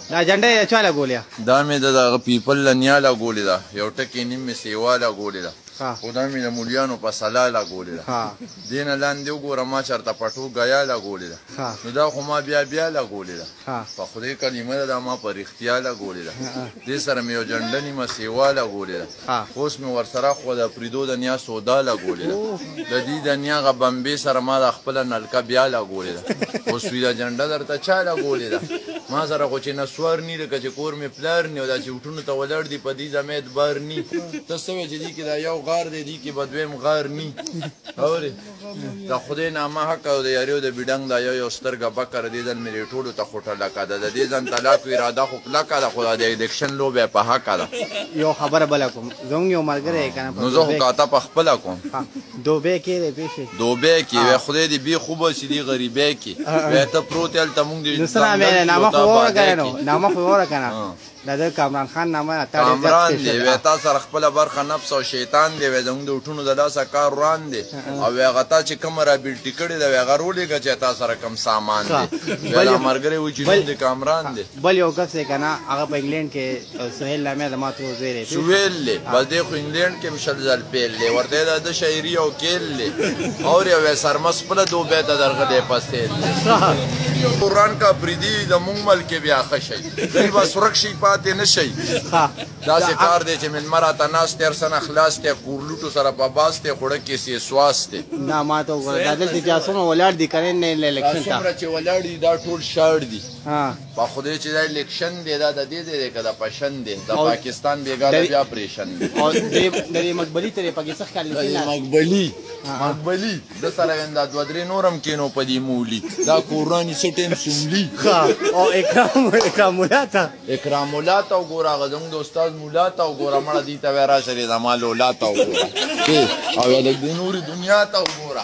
دا جنډه چا لګولیا دا مې د پیپل لنیا لګولې ده یو ټکې نیم مې سیوا لګولې ده خو دا مې د مولیانو په سلا لګولې ده دې نه لاندې وګوره ما چېرته پټو ګیا لګولې ده نو دا خو ما بیا لګولې ده په خدای کلمه ده دا ما په رښتیا لګولې ده دې سره مې یو جنډه نیمه سیوا لګولې ده اوس مې ورسره خو د فریدو د نیا سودا لګولې ده د دې د نیا هغه بمبې سره ما د خپله نلکه بیا لګولې ده اوس وي دا جنډه درته چا لګولې ده ما سره خو چې نسوار نی لکه چې کور مې پلار نی او دا چې وټونو ته ولاړ دي په دې زمې اعتبار نی ته څه وایې چې دې کې دا یو غار دی دې کې به دویم غار نی اورې د خدای نامه حق او د یاریو د بیډنګ دا یو سترګه بکر دې ځل مې ټولو ته خوټه لکه ده د دې ځن طلاق اراده خو کلکه ده خو د الیکشن لوبې په حقه ده یو خبره بله کوم زموږ یو ملګری که نه نو زه خو کاته په خپله کوم دوبۍ کې دی پېښې دوبۍ کې وی خدای دې بې خوبه چې دې غریبۍ کې وی ته پروت یې هلته مونږ نو څه نامې نامه خو ووره که نه نامه خو ووره که نه دا د کامران خان نامه کامران دی وی تا سره خپله برخه نفس او شیطان دی وی زموږ د وټونو د لاسه کار وران دی او وی هغه تا چې کومه رابلټي کړې ده وی هغه رولېږه چې تا سره کوم سامان دی وی دا ملګری وایي چې نوم د کامران دی بل یو کس دی که نه هغه په انګلینډ کې سهیل نامې د ما ترور زوی دی سهیل دی بس دی خو انګلینډ کې هم شل ځل پیل دی ورته یې د شاعري او کیل دی اور یو وی سرمس خپله دوبۍ ته درغلی پسیل دی قرآن کا پریدي د مونږ ملک بیا ښه شي دوی بس ورک شي پاتې نه شي داسې کار دی چې مېلمه راته ناست دی هر څه نه خلاص دی کورلوټو سره په باس دی خوړه کې سې سواس دی نه ما ته وګوره دا دلته چې آسونه ولاړ دي که نه الیکشن ته څومره چې ولاړ دي دا ټول شاړ دي په خدای چې دا الیکشن دی دا د دې ځای دی که د پشن دی د پاکستان بېګاله بیا پریشن دی او د دې مقبلي ته پکې څه ښکاري مقبلي د سره دا دوه درې نور هم کېنو په دې مولي دا کوراني څه ټیم سملي او اکرام مولا ته اکرام مولا ته وګوره هغه زموږ د استاد مولا ته وګوره مړه دې ته وایي راشه دې زما لولا ته وګوره او د دې نورې دنیا ته وګوره